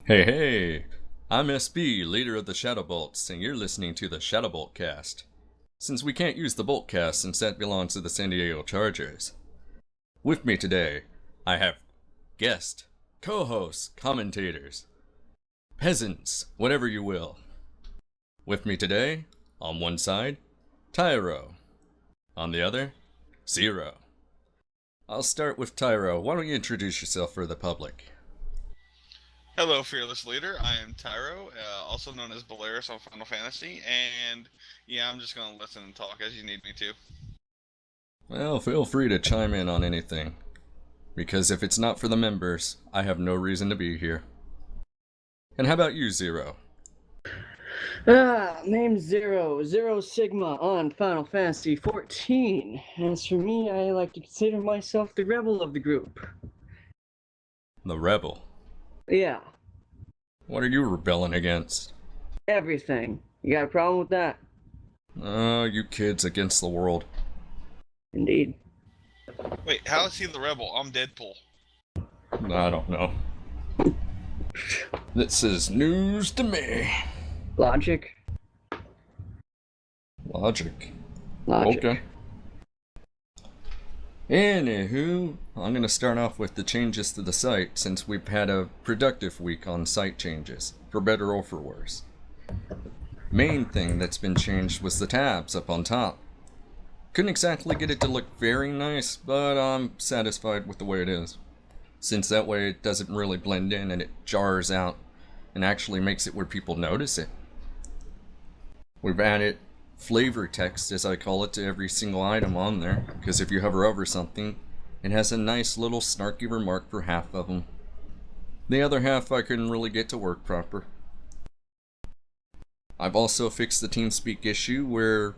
Hey, hey! I'm SB, leader of the Shadowbolts, and you're listening to the Shadowboltcast. Since we can't use the Boltcast since that belongs to the San Diego Chargers. With me today, I have guests, co-hosts, commentators, peasants, whatever you will. With me today, on one side, Tyro. On the other, Zero. I'll start with Tyro. Why don't you introduce yourself for the public? Hello, fearless leader. I am Tyro, also known as Belaris on Final Fantasy, and yeah, I'm just gonna listen and talk as you need me to. Well, feel free to chime in on anything. Because if it's not for the members, I have no reason to be here. And how about you, Zero? Name's Zero Sigma on Final Fantasy 14. As for me, I like to consider myself the rebel of the group. The Rebel. Yeah, What are you rebelling against? everything. You got a problem with that? Oh, you kids against the world. Indeed. Wait, how is he the rebel? I'm Deadpool. I don't know. This is news to me. Logic. Logic. Logic. Okay. Anywho, I'm gonna start off with the changes to the site since we've had a productive week on site changes, for better or for worse. Main thing that's been changed was the tabs up on top. Couldn't exactly get it to look very nice, but I'm satisfied with the way it is. Since that way it doesn't really blend in and it jars out and actually makes it where people notice it. We've added flavor text, as I call it, to every single item on there, because if you hover over something, it has a nice little snarky remark for half of them. The other half I couldn't really get to work proper. I've also fixed the TeamSpeak issue where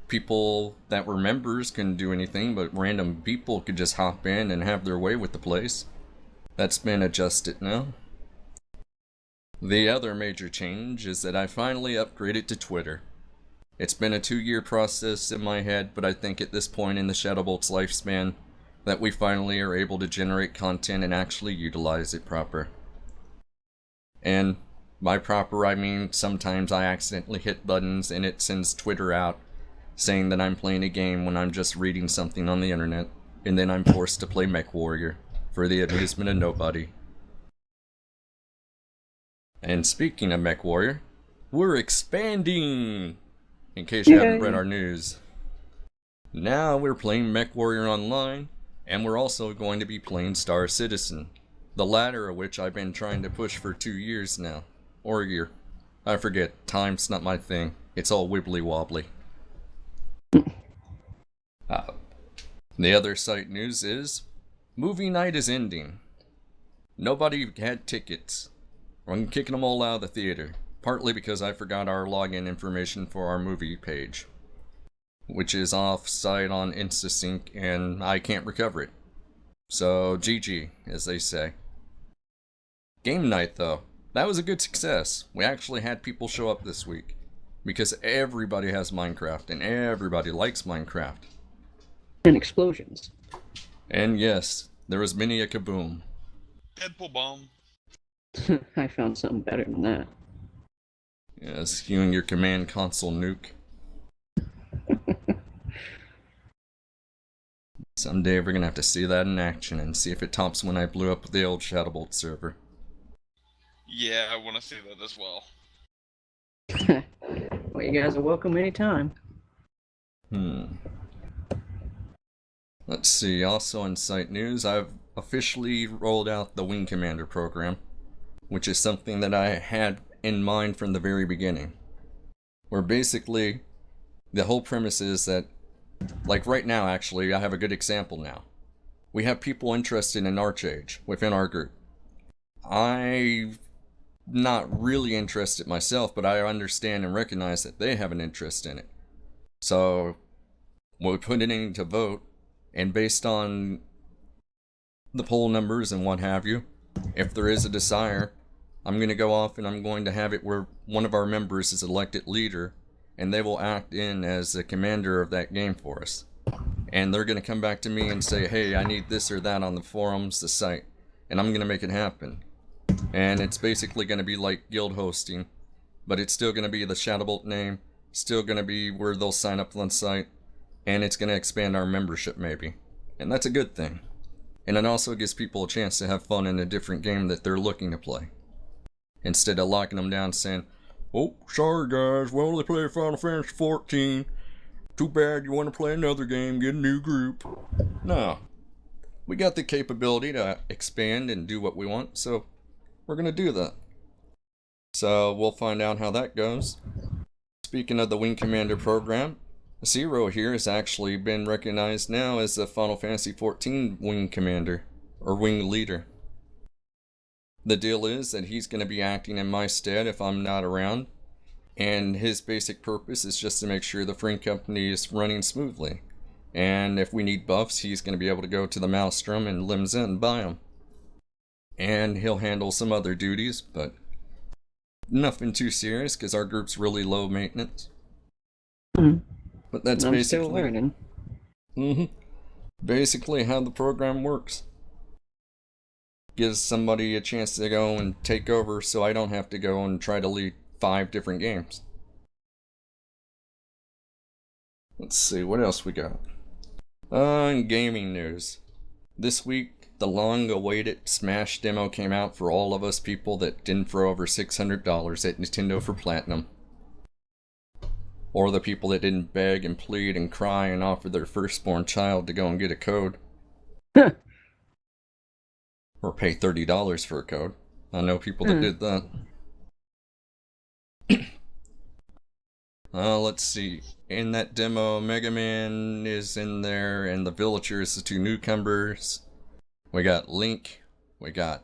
people that were members couldn't do anything, but random people could just hop in and have their way with the place. That's been adjusted now. The other major change is that I finally upgraded to Twitter. It's been a 2-year process in my head, but I think at this point in the Shadowbolt's lifespan that we finally are able to generate content and actually utilize it proper. And by proper I mean sometimes I accidentally hit buttons and it sends Twitter out saying that I'm playing a game when I'm just reading something on the internet, and then I'm forced to play MechWarrior for the amusement of nobody. And speaking of MechWarrior, we're expanding! In case you haven't read our news. Now we're playing MechWarrior Online, and we're also going to be playing Star Citizen, the latter of which I've been trying to push for 2 years now. Or a year. I forget, time's not my thing. It's all wibbly wobbly. The other site news is, movie night is ending. Nobody had tickets. I'm kicking them all out of the theater. Partly because I forgot our login information for our movie page, which is off-site on InstaSync, and I can't recover it. So, GG, as they say. Game night, though. That was a good success. We actually had people show up this week. Because everybody has Minecraft, and everybody likes Minecraft. And explosions. And yes, there was many a kaboom. Deadpool bomb. I found something better than that. Yes, you and your command console nuke. Someday we're gonna have to see that in action and see if it tops when I blew up the old Shadowbolt server. Yeah, I want to see that as well. Well, you guys are welcome anytime. Let's see, also in site news, I've officially rolled out the Wing Commander program, which is something that I had in mind from the very beginning. Where basically, the whole premise is that, like right now actually, I have a good example now. We have people interested in Archage within our group. I'm not really interested myself, but I understand and recognize that they have an interest in it. So, we put it in to vote, and based on the poll numbers and what have you, if there is a desire, I'm going to go off and I'm going to have it where one of our members is elected leader, and they will act in as the commander of that game for us. And they're going to come back to me and say, hey, I need this or that on the forums, the site, and I'm going to make it happen. And it's basically going to be like guild hosting, but it's still going to be the Shadowbolt name, still going to be where they'll sign up on the site, and it's going to expand our membership maybe. And that's a good thing. And it also gives people a chance to have fun in a different game that they're looking to play. Instead of locking them down saying, "Oh, sorry guys, we only play Final Fantasy 14. Too bad you want to play another game, get a new group." No. We got the capability to expand and do what we want, so we're going to do that. So we'll find out how that goes. Speaking of the Wing Commander program, Zero here has actually been recognized now as the Final Fantasy XIV Wing Commander, or Wing Leader. The deal is that he's going to be acting in my stead if I'm not around, and his basic purpose is just to make sure the Friend Company is running smoothly. And if we need buffs, he's going to be able to go to the Maelstrom and Limsa and buy them. And he'll handle some other duties, but nothing too serious because our group's really low maintenance. But that's I'm basically still learning. Basically how the program works. Gives somebody a chance to go and take over so I don't have to go and try to lead 5 different games. Let's see, what else we got? In gaming news. This week, the long-awaited Smash demo came out for all of us people that didn't throw over $600 at Nintendo for Platinum. Or the people that didn't beg and plead and cry and offer their firstborn child to go and get a code. Or pay $30 for a code. I know people that did that. Let's see. In that demo, Mega Man is in there, and the villagers, the 2 newcomers. We got Link, we got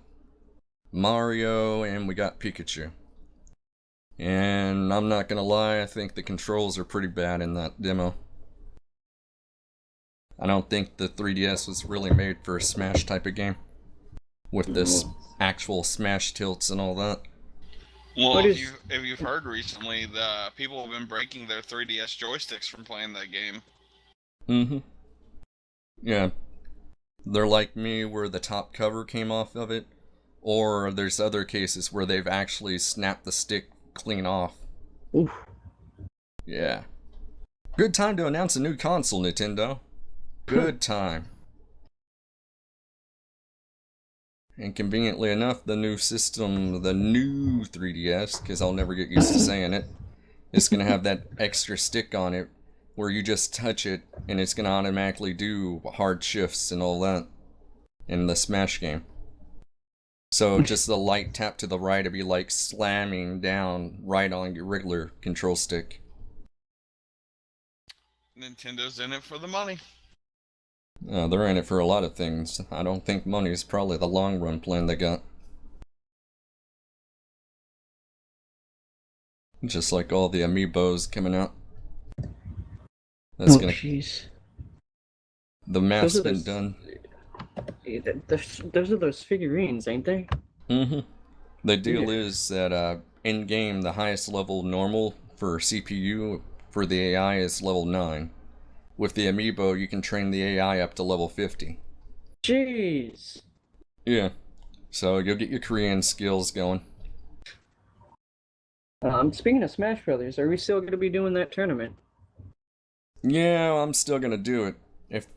Mario, and we got Pikachu. And I'm not gonna lie, I think the controls are pretty bad in that demo. I don't think the 3DS was really made for a Smash type of game. With this actual Smash tilts and all that. Well, if you've heard recently, the people have been breaking their 3DS joysticks from playing that game. Yeah. They're like me where the top cover came off of it. Or there's other cases where they've actually snapped the stick clean off. Oof. Yeah. Good time to announce a new console, Nintendo. Good time. And conveniently enough, the new system, the new 3DS, because I'll never get used to saying it, is going to have that extra stick on it where you just touch it and it's going to automatically do hard shifts and all that in the Smash game. So just the light tap to the right would be like slamming down right on your regular control stick. Nintendo's in it for the money. They're in it for a lot of things. I don't think money is probably the long run plan they got. Just like all the amiibos coming out. That's gonna. Jeez. The math's been done. Those are those figurines, ain't they? The deal is that in game, the highest level normal for CPU for the AI is level 9. With the amiibo, you can train the AI up to level 50. Jeez. Yeah. So you'll get your Korean skills going. Speaking of Smash Brothers, are we still going to be doing that tournament? Yeah, I'm still gonna do it. If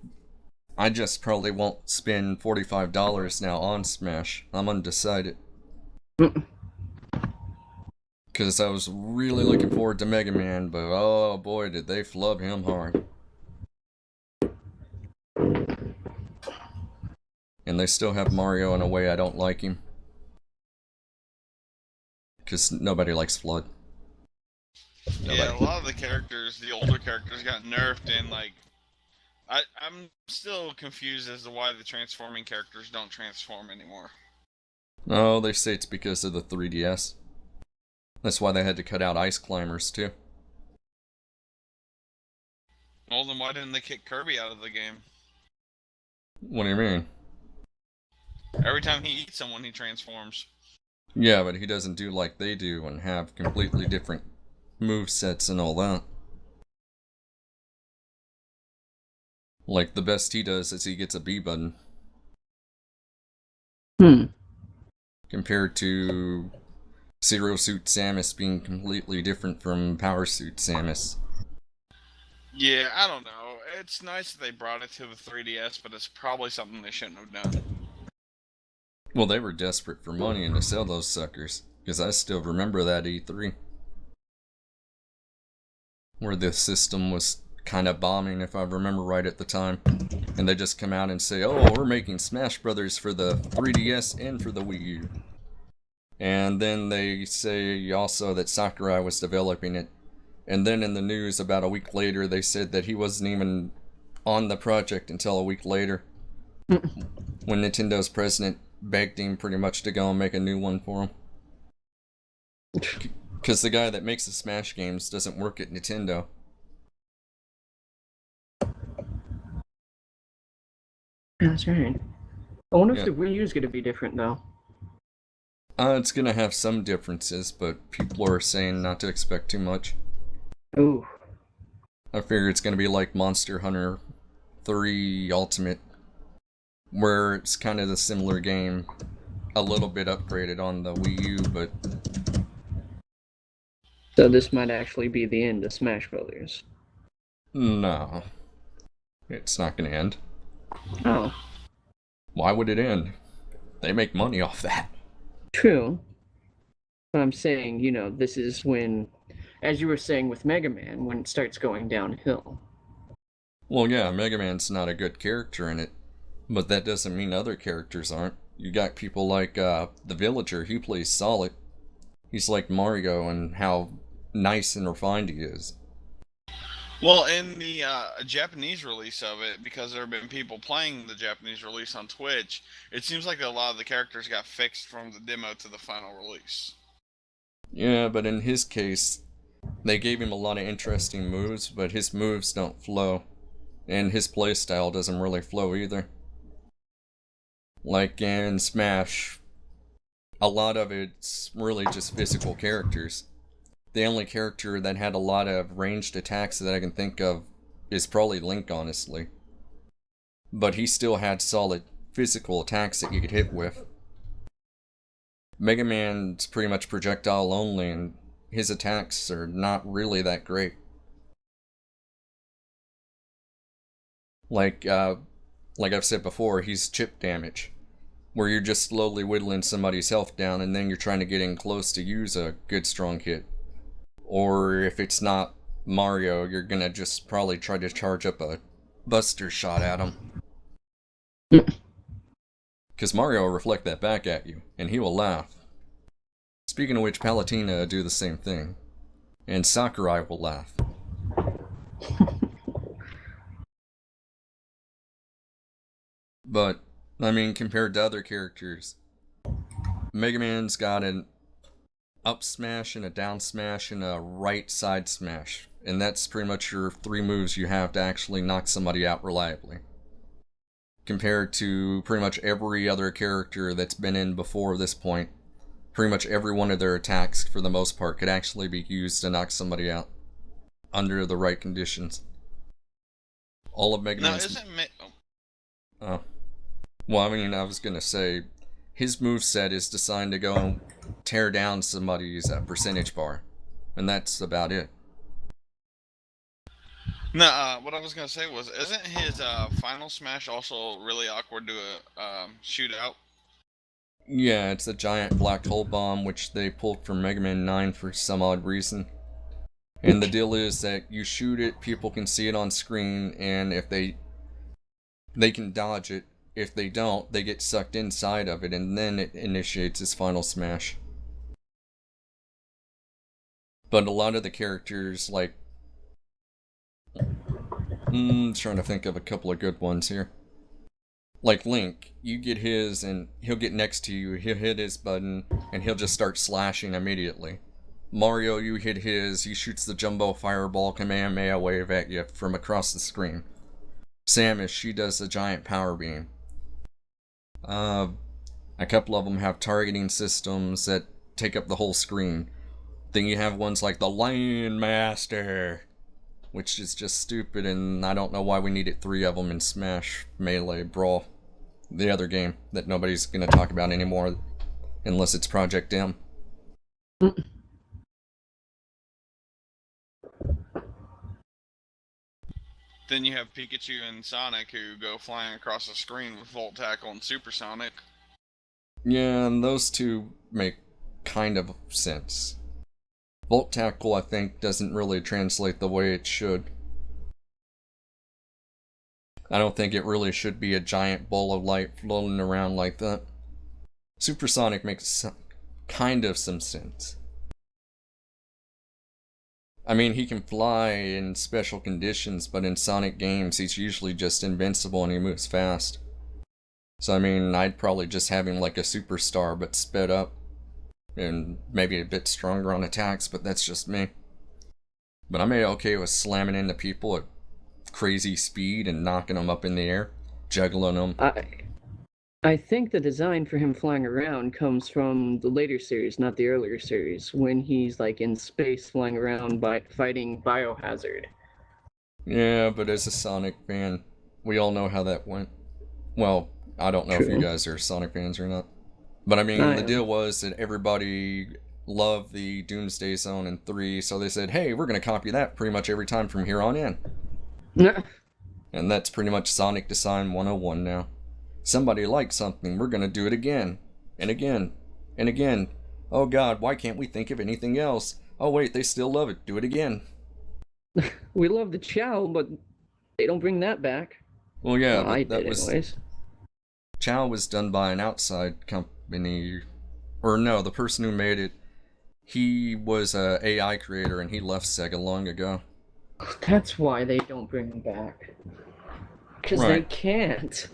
I just probably won't spend $45 now on Smash. I'm undecided. Because I was really looking forward to Mega Man, but oh boy, did they flub him hard. And they still have Mario in a way I don't like him. Because nobody likes Flood. Yeah, a lot of the characters, the older characters, got nerfed, and like, I'm still confused as to why the transforming characters don't transform anymore. Oh, they say it's because of the 3DS. That's why they had to cut out Ice Climbers, too. Well, then why didn't they kick Kirby out of the game? What do you mean? Every time he eats someone, he transforms. Yeah, but he doesn't do like they do and have completely different move sets and all that. Like, the best he does is he gets a B button. compared to Zero Suit Samus being completely different from Power Suit Samus. Yeah, I don't know. It's nice that they brought it to the 3DS, but it's probably something they shouldn't have done. Well, they were desperate for money and to sell those suckers, because I still remember that E3. Where the system was kind of bombing, if I remember right at the time. And they just come out and say, oh, we're making Smash Brothers for the 3DS and for the Wii U. And then they say also that Sakurai was developing it. And then in the news about a week later, they said that he wasn't even on the project until a week later. When Nintendo's president begged him pretty much to go and make a new one for him. Because the guy that makes the Smash games doesn't work at Nintendo. That's right. I wonder if the Wii U is going to be different, though. It's going to have some differences, but people are saying not to expect too much. Ooh. I figure it's going to be like Monster Hunter 3 Ultimate, where it's kind of the similar game, a little bit upgraded on the Wii U, but... So this might actually be the end of Smash Brothers. No. It's not going to end. Oh. Why would it end? They make money off that. True. But I'm saying, you know, this is when, as you were saying with Mega Man, when it starts going downhill. Well, yeah, Mega Man's not a good character in it, but that doesn't mean other characters aren't. You got people like the Villager, he plays solid. He's like Mario and how nice and refined he is. Well, in the Japanese release of it, because there have been people playing the Japanese release on Twitch, it seems like a lot of the characters got fixed from the demo to the final release. Yeah, but in his case, they gave him a lot of interesting moves, but his moves don't flow. And his playstyle doesn't really flow either. Like in Smash, a lot of it's really just physical characters. The only character that had a lot of ranged attacks that I can think of is probably Link, honestly. But he still had solid physical attacks that you could hit with. Mega Man's pretty much projectile only, and his attacks are not really that great. Like I've said before, he's chip damage, where you're just slowly whittling somebody's health down and then you're trying to get in close to use a good strong hit. Or if it's not Mario, you're gonna just probably try to charge up a buster shot at him. Because Mario will reflect that back at you, and he will laugh. Speaking of which, Palutena do the same thing. And Sakurai will laugh. But, I mean, compared to other characters, Mega Man's got an up smash and a down smash and a right side smash. And that's pretty much your 3 moves you have to actually knock somebody out reliably. Compared to pretty much every other character that's been in before this point, pretty much every one of their attacks, for the most part, could actually be used to knock somebody out. Under the right conditions. All of Mega Man's... Oh. Well, I mean, I was gonna say, his moveset is designed to go and tear down somebody's percentage bar. And that's about it. No, what I was gonna say was, isn't his final smash also really awkward to shoot out? Yeah, it's a giant black hole bomb, which they pulled from Mega Man 9 for some odd reason. And the deal is that you shoot it, people can see it on screen, and if they can dodge it. If they don't, they get sucked inside of it, and then it initiates his final smash. But a lot of the characters, like... trying to think of a couple of good ones here. Like Link, you get his, and he'll get next to you, he'll hit his button, and he'll just start slashing immediately. Mario, you hit his, he shoots the Jumbo Fireball Kamehameha wave at you from across the screen. Samus, she does a giant power beam. A couple of them have targeting systems that take up the whole screen. Then you have ones like the Lion Master, which is just stupid, and I don't know why we needed 3 of them in Smash Melee Brawl, the other game that nobody's gonna talk about anymore. unless it's Project M. Then you have Pikachu and Sonic who go flying across the screen with Volt Tackle and Supersonic. Yeah, and those two make kind of sense. Volt Tackle, I think, doesn't really translate the way it should. I don't think it really should be a giant ball of light floating around like that. Supersonic makes kind of some sense. I mean, he can fly in special conditions, but in Sonic games, he's usually just invincible and he moves fast. So, I mean, I'd probably just have him like a superstar, but sped up. And maybe a bit stronger on attacks, but that's just me. But I'm okay with slamming into people at crazy speed and knocking them up in the air, juggling them. I think the design for him flying around comes from the later series, not the earlier series, when he's like in space flying around by fighting Biohazard. Yeah, but as a Sonic fan, we all know how that went. Well, I don't know if you guys are Sonic fans or not. But I mean, the deal was that everybody loved the Doomsday Zone in 3, so they said, hey, we're going to copy that pretty much every time from here on in. And that's pretty much Sonic Design 101 now. Somebody likes something, we're going to do it again, and again, and again. Oh god, why can't we think of anything else? Oh wait, they still love it, do it again. We love the Chow, but they don't bring that back. Well, yeah, well, but that was... anyways. Chow was done by an outside company, or no, the person who made it, he was a AI creator and he left Sega long ago. That's why they don't bring them back. Because they can't.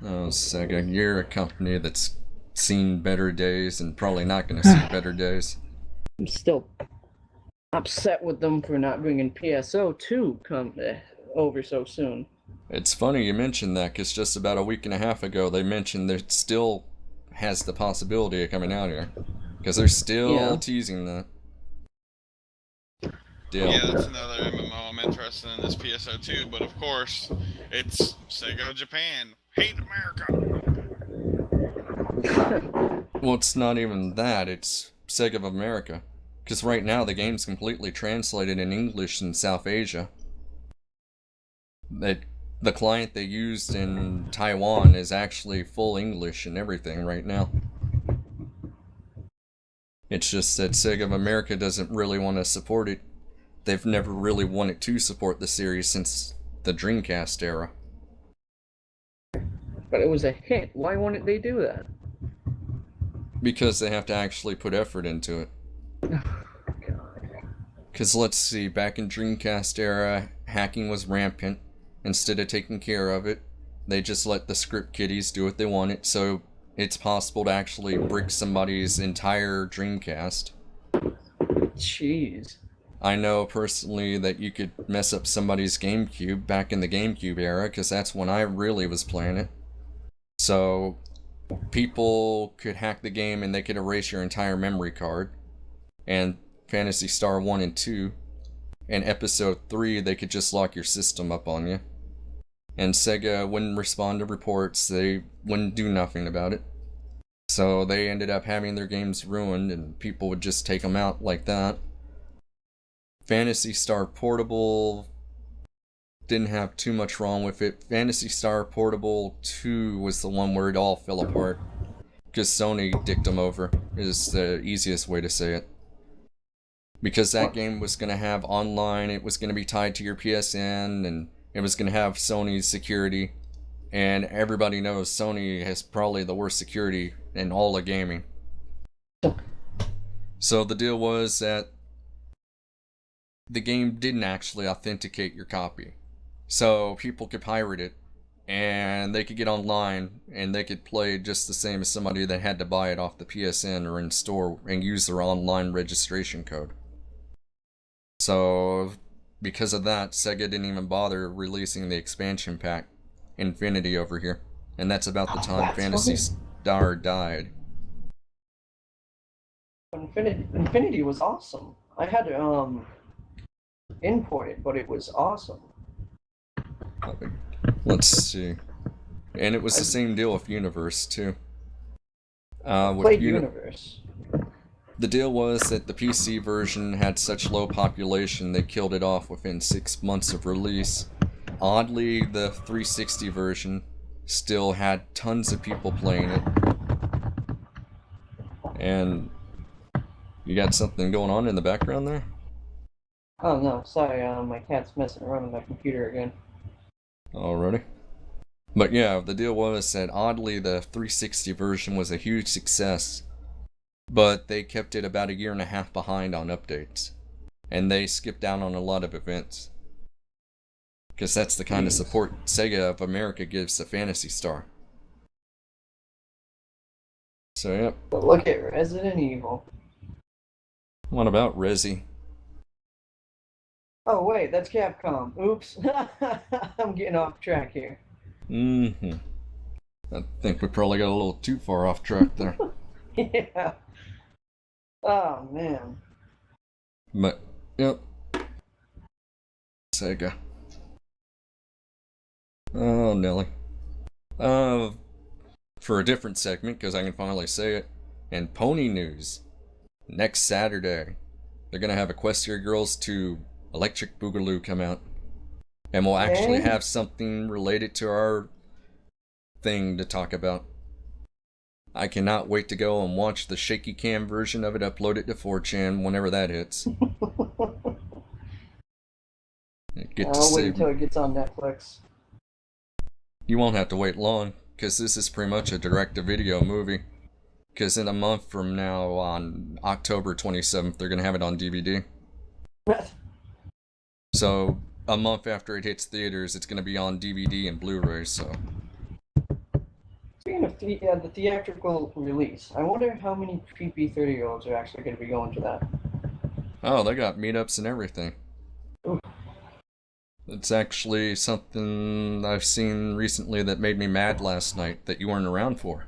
Oh, Sega, you're a company that's seen better days and probably not going to see better days. I'm still upset with them for not bringing PSO 2 over so soon. It's funny you mentioned that, because just about a week and a half ago they mentioned that it still has the possibility of coming out here. Because they're still teasing that. Yeah, that's another MMO I'm interested in, this PSO 2, but of course, it's Sega Japan. Hate America! Well, it's not even that, it's Sega of America. Because right now the game's completely translated in English in South Asia. The client they used in Taiwan is actually full English and everything right now. It's just that Sega of America doesn't really want to support it. They've never really wanted to support the series since the Dreamcast era. But it was a hit. Why wouldn't they do that? Because they have to actually put effort into it. Because let's see, back in Dreamcast era, hacking was rampant. Instead of taking care of it, they just let the script kiddies do what they wanted, so it's possible to actually brick somebody's entire Dreamcast. Jeez. I know personally that you could mess up somebody's GameCube back in the GameCube era, because that's when I really was playing it. So, people could hack the game and they could erase your entire memory card. And Phantasy Star 1 and 2. And Episode 3, they could just lock your system up on you. And Sega wouldn't respond to reports, they wouldn't do nothing about it. So they ended up having their games ruined, and people would just take them out like that. Phantasy Star Portable didn't have too much wrong with it. Phantasy Star Portable 2 was the one where it all fell apart. Because Sony dicked them over, is the easiest way to say it. Because that game was going to have online, it was going to be tied to your PSN, and it was going to have Sony's security. And everybody knows Sony has probably the worst security in all of gaming. So the deal was that the game didn't actually authenticate your copy. So people could pirate it, and they could get online, and they could play just the same as somebody that had to buy it off the PSN or in store and use their online registration code. So, because of that, Sega didn't even bother releasing the expansion pack, Infinity, over here. And that's about the time Phantasy Star died. Infinity was awesome. I had to import it, but it was awesome. Let's see. And it was the same deal with Universe, too. Played Universe. The deal was that the PC version had such low population they killed it off within 6 months of release. Oddly, the 360 version still had tons of people playing it. And you got something going on in the background there? Oh no, sorry, my cat's messing around with my computer again. Alrighty. But yeah, the deal was that oddly the 360 version was a huge success, but they kept it about a year and a half behind on updates. And they skipped out on a lot of events. Because that's the kind of support Sega of America gives to Phantasy Star. So yep. But look at Resident Evil. What about Resi? Oh wait, that's Capcom. Oops. I'm getting off track here. Mm-hmm. I think we probably got a little too far off track there. Yeah. Oh man. But, yep. Sega. Oh, Nelly. For a different segment, because I can finally say it, and Pony News. Next Saturday, they're going to have Equestria Girls 2 Electric Boogaloo come out. And we'll actually have something related to our thing to talk about. I cannot wait to go and watch the shaky cam version of it, upload it to 4chan whenever that hits. I'll wait until it gets on Netflix. You won't have to wait long, because this is pretty much a direct-to-video movie. Because in a month from now, on October 27th, they're going to have it on DVD. So, a month after it hits theaters, it's going to be on DVD and Blu-ray, so... Speaking of the theatrical release, I wonder how many creepy 30-year-olds are actually going to be going to that. Oh, they got meetups and everything. Ooh. It's actually something I've seen recently that made me mad last night that you weren't around for.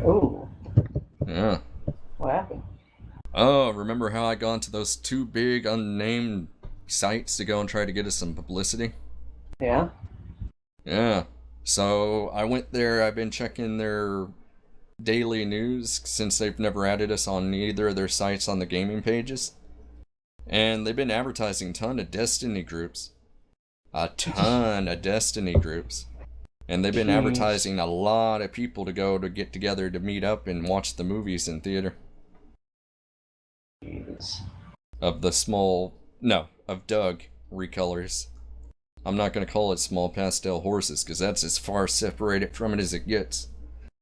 Oh. Yeah. What happened? Oh, remember how I got into those two big unnamed sites to go and try to get us some publicity? Yeah? Yeah. So I went there, I've been checking their daily news since they've never added us on either of their sites on the gaming pages. And they've been advertising a ton of Destiny groups. A ton of Destiny groups. And they've been advertising a lot of people to go to get together to meet up and watch the movies in theater. Jeez. Of Doug recolors. I'm not going to call it small pastel horses, because that's as far separated from it as it gets.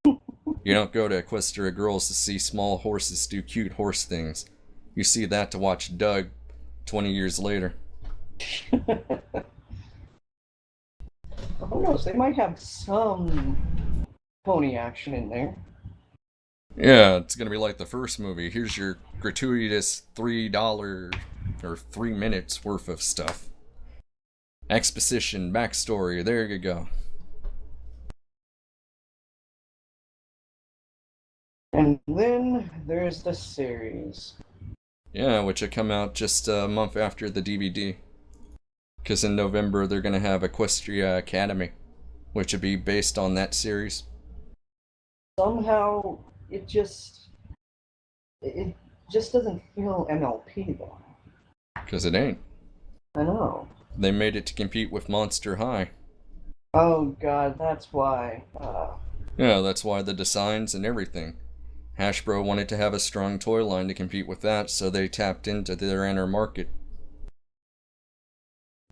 You don't go to Equestria Girls to see small horses do cute horse things. You see that to watch Doug 20 years later. Who knows? They might have some pony action in there. Yeah, it's going to be like the first movie. Here's your gratuitous $3 or 3 minutes worth of stuff. Exposition, backstory, there you go. And then there's the series. Yeah, which will come out just a month after the DVD. Because in November they're going to have Equestria Academy, which will be based on that series. Somehow, it just doesn't feel MLP though. Because it ain't. I know. They made it to compete with Monster High. Oh god, that's why. Yeah, that's why the designs and everything. Hasbro wanted to have a strong toy line to compete with that, so they tapped into their inner market.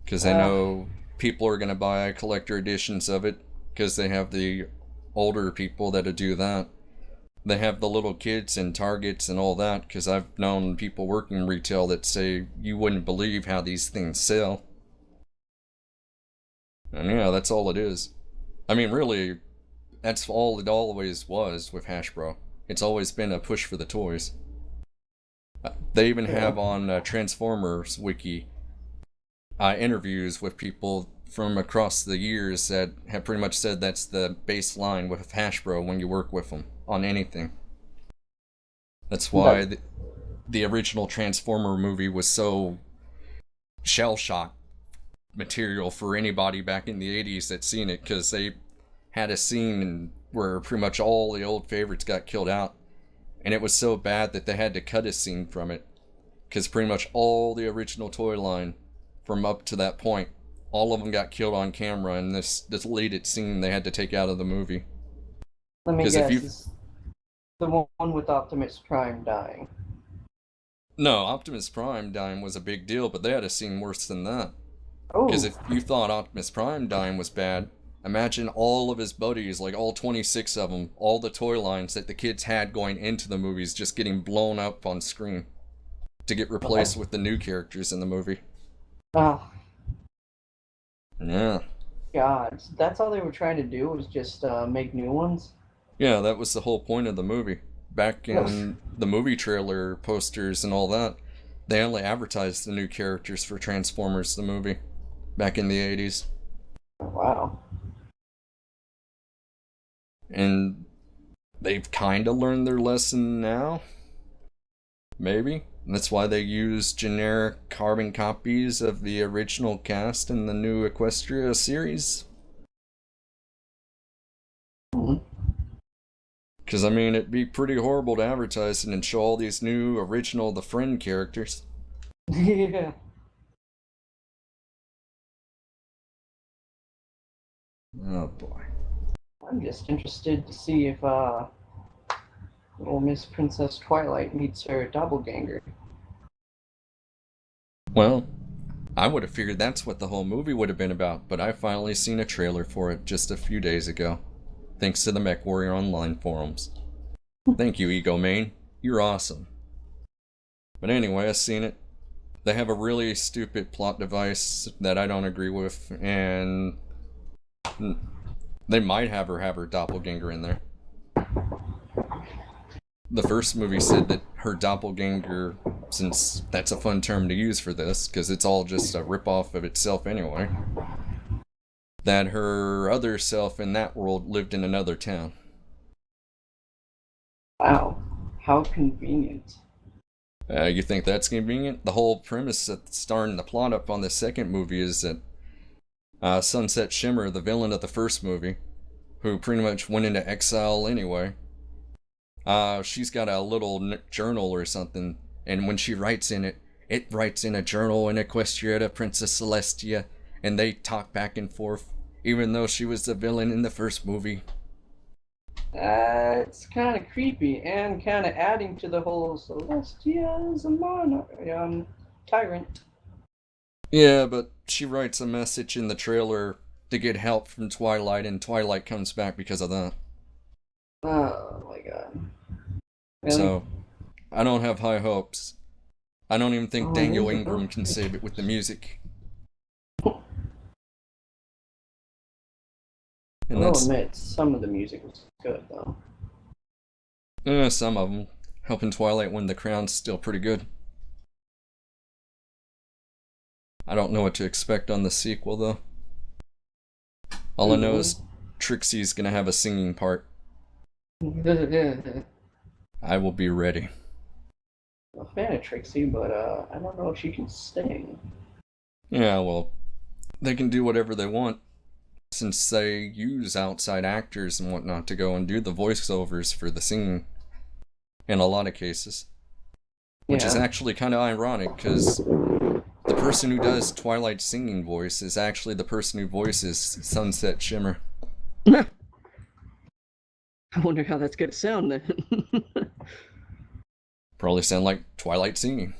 Because they know people are going to buy collector editions of it, because they have the older people that'll do that. They have the little kids in Targets and all that, because I've known people working retail that say, you wouldn't believe how these things sell. And yeah, that's all it is. I mean, really, that's all it always was with Hasbro. It's always been a push for the toys. They even have on Transformers Wiki interviews with people from across the years that have pretty much said that's the baseline with Hasbro when you work with them on anything. That's why the original Transformer movie was so shell-shock material for anybody back in the 80s that's seen it, because they had a scene where pretty much all the old favorites got killed out, and it was so bad that they had to cut a scene from it, because pretty much all the original toy line from up to that point, all of them got killed on camera, and this deleted scene they had to take out of the movie. Let me 'Cause if you- guess. The one with Optimus Prime dying. No, Optimus Prime dying was a big deal, but they had a scene worse than that. Oh, Because if you thought Optimus Prime dying was bad, imagine all of his buddies, like all 26 of them, all the toy lines that the kids had going into the movies just getting blown up on screen to get replaced with the new characters in the movie. oh Yeah. God. That's all they were trying to do was just make new ones? Yeah, that was the whole point of the movie. Back in the movie trailer posters and all that, they only advertised the new characters for Transformers the movie back in the 80s. Wow. And they've kind of learned their lesson now. Maybe. And that's why they use generic carbon copies of the original cast in the new Equestria series. Because, I mean, it'd be pretty horrible to advertise it and show all these new original The Friend characters. Yeah. Oh boy. I'm just interested to see if little Miss Princess Twilight meets her doppelganger. Well, I would have figured that's what the whole movie would have been about, but I finally seen a trailer for it just a few days ago. Thanks to the MechWarrior Online forums. Thank you, Ego Main. You're awesome. But anyway, I seen it. They have a really stupid plot device that I don't agree with, and they might have her doppelganger in there. The first movie said that her doppelganger, since that's a fun term to use for this, because it's all just a ripoff of itself anyway, that her other self in that world lived in another town. Wow. How convenient. You think that's convenient? The whole premise that's starting the plot up on the second movie is that Sunset Shimmer, the villain of the first movie, who pretty much went into exile anyway, she's got a little journal or something, and when she writes in it, it writes in a journal in Equestria to Princess Celestia, and they talk back and forth, even though she was the villain in the first movie. It's kind of creepy and kind of adding to the whole Celestia is a tyrant. Yeah, but she writes a message in the trailer to get help from Twilight, and Twilight comes back because of that. Oh my god. Really? So, I don't have high hopes. I don't even think Daniel really? Ingram can save it with the music. And I'll that's admit, some of the music was good though. some of them. Helping Twilight win the crown's still pretty good. I don't know what to expect on the sequel though. All I know is Trixie's gonna have a singing part. I'm I will be ready. a fan of Trixie, but I don't know if she can sing. Yeah, well, they can do whatever they want, since they use outside actors and whatnot to go and do the voiceovers for the singing in a lot of cases. Which is Yeah. actually kind of ironic, because the person who does Twilight's singing voice is actually the person who voices Sunset Shimmer. I wonder how that's gonna sound then. Probably sound like Twilight singing.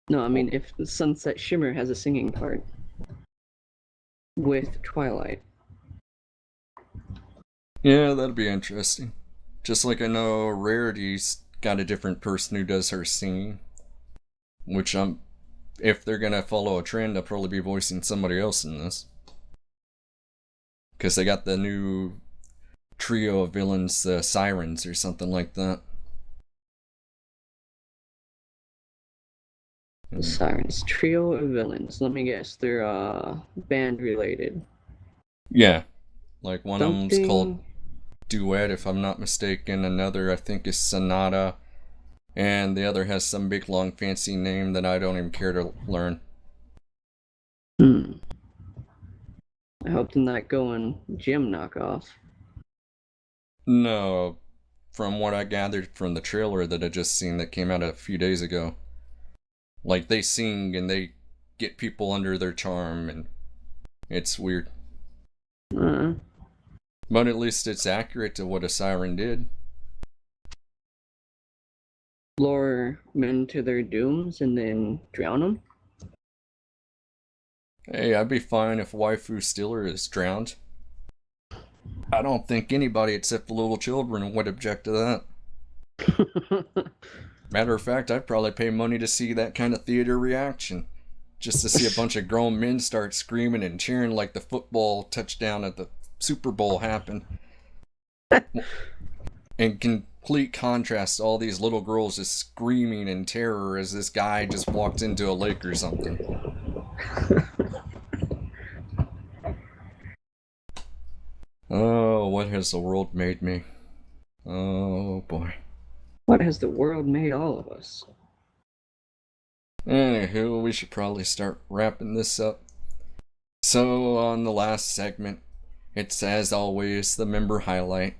No, I mean if Sunset Shimmer has a singing part with Twilight. Yeah, that'd be interesting. Just like I know Rarity's got a different person who does her singing. Which if they're gonna follow a trend, I'll probably be voicing somebody else in this. Because they got the new trio of villains, the Sirens or something like that. The Sirens. Trio of villains. Let me guess, they're band related. Yeah. Like one of them's called Something. Duet, if I'm not mistaken. Another, I think, is Sonata. And the other has some big, long, fancy name that I don't even care to learn. Hmm. I hope they're not going gym knockoff. No, from what I gathered from the trailer that I just seen that came out a few days ago, like they sing and they get people under their charm, and it's weird. Uh, But at least it's accurate to what a siren did. lure men to their dooms and then drown them? Hey, I'd be fine if Waifu Stealer is drowned. I don't think anybody except the little children would object to that. Matter of fact, I'd probably pay money to see that kind of theater reaction. Just to see a bunch of grown men start screaming and cheering like the football touchdown at the Super Bowl happened. In complete contrast to all these little girls just screaming in terror as this guy just walked into a lake or something. Oh, what has the world made me? Oh boy. What has the world made all of us? Anywho, we should probably start wrapping this up. So, on the last segment, it's as always the member highlight.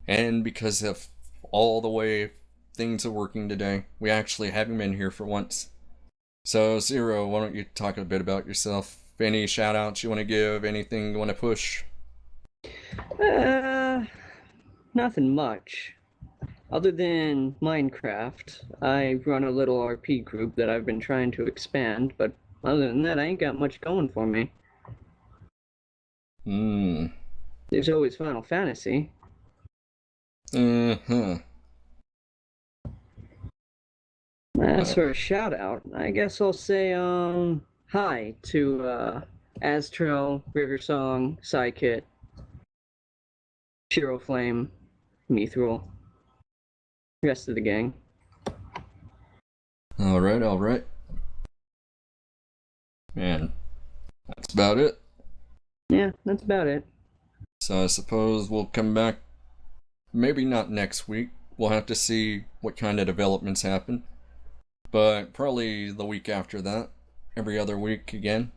And because of all the way things are working today, we actually have him in here for once. So, Zero, why don't you talk a bit about yourself? Any shout outs you want to give? Anything you want to push? Nothing much. Other than Minecraft, I run a little RP group that I've been trying to expand, but other than that, I ain't got much going for me. There's always Final Fantasy. As for a shout out, I guess I'll say hi to Astro, Riversong, Psykit, Shiro Flame, Mithril, rest of the gang. Alright. Man, that's about it. Yeah, that's about it. So I suppose we'll come back, maybe not next week. We'll have to see what kind of developments happen. But probably the week after that, every other week again.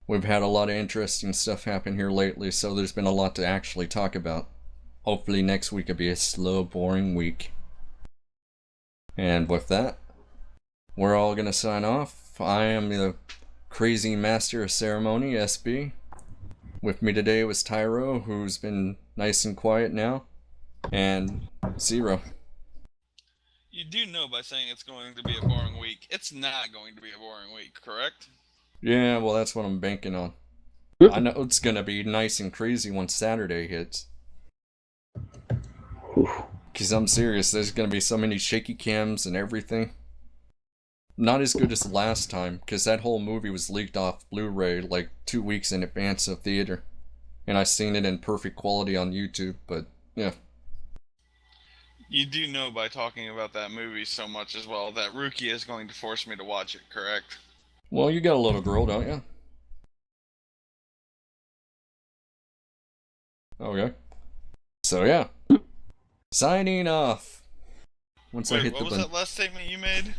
We've had a lot of interesting stuff happen here lately, so there's been a lot to actually talk about. Hopefully next week will be a slow, boring week. And with that, we're all gonna sign off. I am the crazy master of ceremony, SB. With me today was Tyro, who's been nice and quiet now, and Zero. You do know by saying it's going to be a boring week, it's not going to be a boring week, correct? Yeah, well, that's what I'm banking on. I know it's gonna be nice and crazy once Saturday hits. Because I'm serious, there's gonna be so many shaky cams and everything. Not as good as last time, because that whole movie was leaked off Blu-ray like 2 weeks in advance of theater. And I seen it in perfect quality on YouTube, but yeah. You do know by talking about that movie so much as well that Rukia is going to force me to watch it, correct? Well, you got a little girl, don't you? Okay. So yeah. Signing off. Once I Wait, hit what the was button. that last statement you made?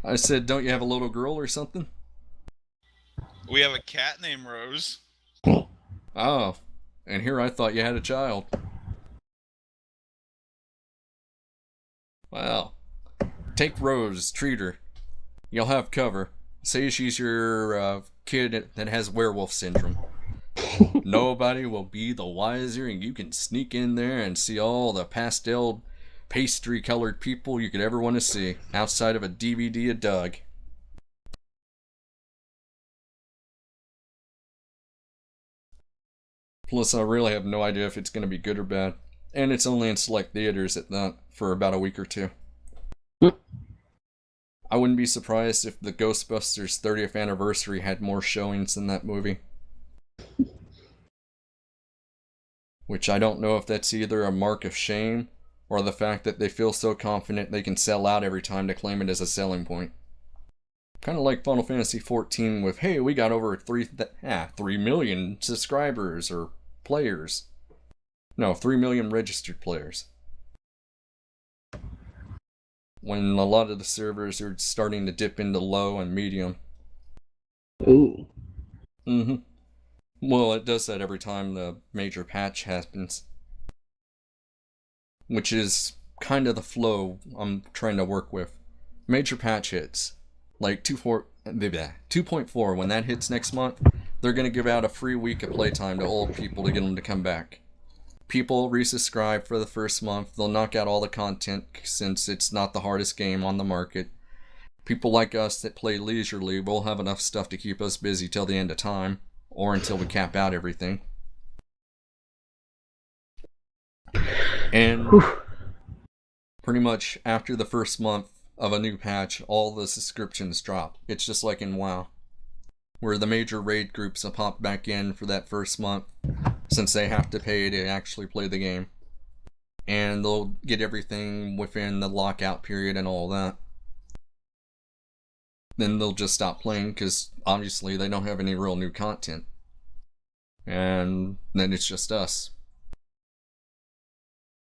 I said, don't you have a little girl or something? We have a cat named Rose. Oh. And here I thought you had a child. Well. Take Rose, treat her. You'll have cover. Say she's your kid that has werewolf syndrome. Nobody will be the wiser, and you can sneak in there and see all the pastel, pastry-colored people you could ever want to see outside of a DVD of Doug. Plus, I really have no idea if it's going to be good or bad. And it's only in select theaters at that for about a week or two. I wouldn't be surprised if the Ghostbusters 30th anniversary had more showings than that movie. Which I don't know if that's either a mark of shame or the fact that they feel so confident they can sell out every time to claim it as a selling point. Kind of like Final Fantasy XIV with, hey, we got over 3 million subscribers or players. No, 3 million registered players. When a lot of the servers are starting to dip into low and medium. Ooh. Mm-hmm. Well, it does that every time the major patch happens, which is kind of the flow I'm trying to work with. Major patch hits, like 2.4, when that hits next month, they're going to give out a free week of playtime to old people to get them to come back. People resubscribe for the first month, they'll knock out all the content since it's not the hardest game on the market. People like us that play leisurely will have enough stuff to keep us busy till the end of time, or until we cap out everything. And pretty much after the first month of a new patch, all the subscriptions drop. It's just like in WoW, where the major raid groups will pop back in for that first month, since they have to pay to actually play the game. And they'll get everything within the lockout period and all that. Then they'll just stop playing because obviously they don't have any real new content. And then it's just us.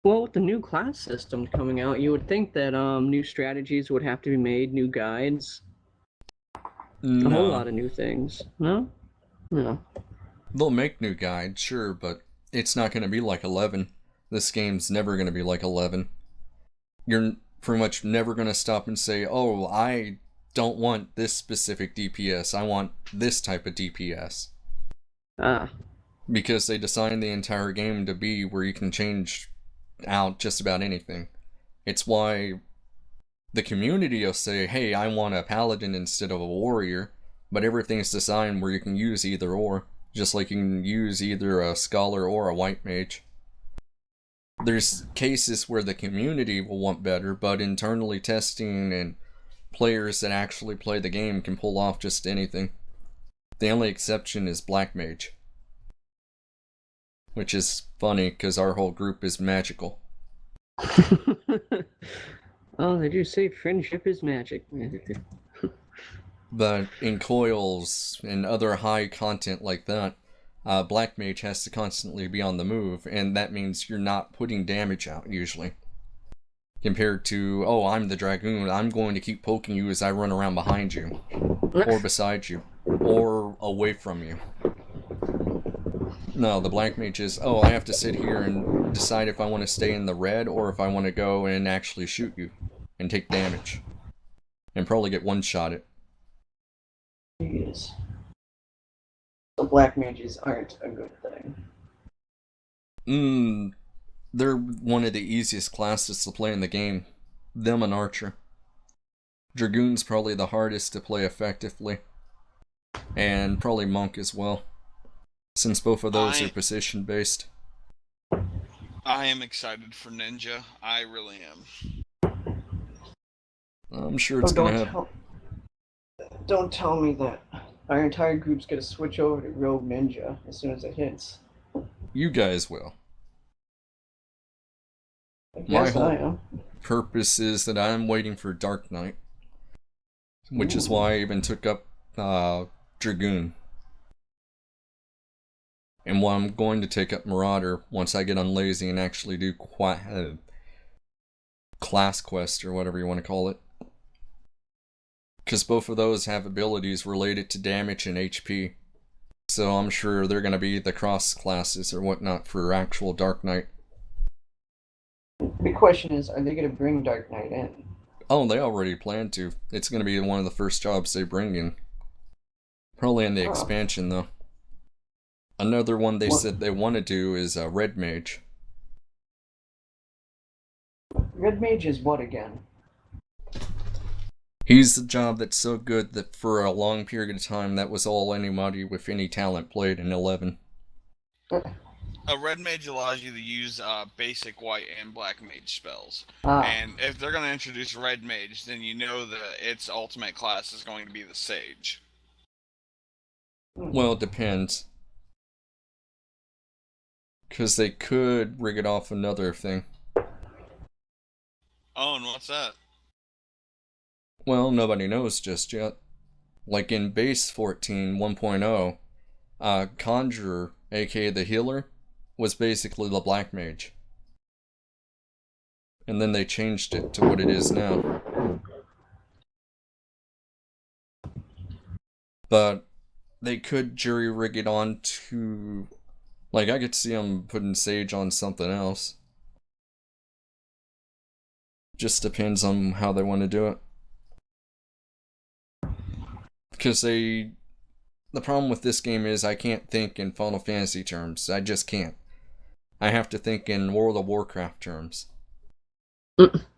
Well, with the new class system coming out, you would think that new strategies would have to be made, new guides, a whole lot of new things. No? No. They'll make new guides, sure, but it's not going to be like 11. This game's never going to be like 11. You're pretty much never going to stop and say, oh, I don't want this specific DPS, I want this type of DPS. Because they designed the entire game to be where you can change out just about anything. It's why the community will say, hey, I want a paladin instead of a warrior, but everything's designed where you can use either or, just like you can use either a scholar or a white mage. There's cases where the community will want better, but internally testing and players that actually play the game can pull off just anything. The only exception is black mage, which is funny because our whole group is magical. Oh, they do say friendship is magic. But in coils and other high content like that, black mage has to constantly be on the move, and that means you're not putting damage out usually. Compared to, oh, I'm the dragoon, I'm going to keep poking you as I run around behind you, or beside you, or away from you. No, the black mage is, oh, I have to sit here and decide if I want to stay in the red or if I want to go and actually shoot you and take damage. And probably get one-shotted. Jeez. So black mages aren't a good thing. They're one of the easiest classes to play in the game. Them and Archer. Dragoon's probably the hardest to play effectively. And probably Monk as well, since both of those are position based. I am excited for Ninja. I really am. I'm sure it's gonna have... Don't tell me that our entire group's gonna switch over to Rogue Ninja as soon as it hits. You guys will. My whole purpose is that I'm waiting for Dark Knight, which is why I even took up Dragoon. And why I'm going to take up Marauder once I get unlazy and actually do class quest or whatever you want to call it. Because both of those have abilities related to damage and HP. So I'm sure they're going to be the cross classes or whatnot for actual Dark Knight. The question is, are they going to bring Dark Knight in? Oh, they already plan to. It's going to be one of the first jobs they bring in. Probably in the expansion, though. Another one they said they want to do is Red Mage. Red Mage is what again? He's the job that's so good that for a long period of time that was all anybody with any talent played in 11. A Red Mage allows you to use basic white and black mage spells. And if they're going to introduce Red Mage, then you know that its ultimate class is going to be the Sage. Well, it depends. Because they could rig it off another thing. Oh, and what's that? Well, nobody knows just yet. Like in base 14 1.0, Conjurer, aka the healer, was basically the black mage. And then they changed it to what it is now. But they could jury rig it on to, like, I could see them putting Sage on something else. Just depends on how they want to do it. Because the problem with this game is I can't think in Final Fantasy terms. I just can't. I have to think in World of Warcraft terms.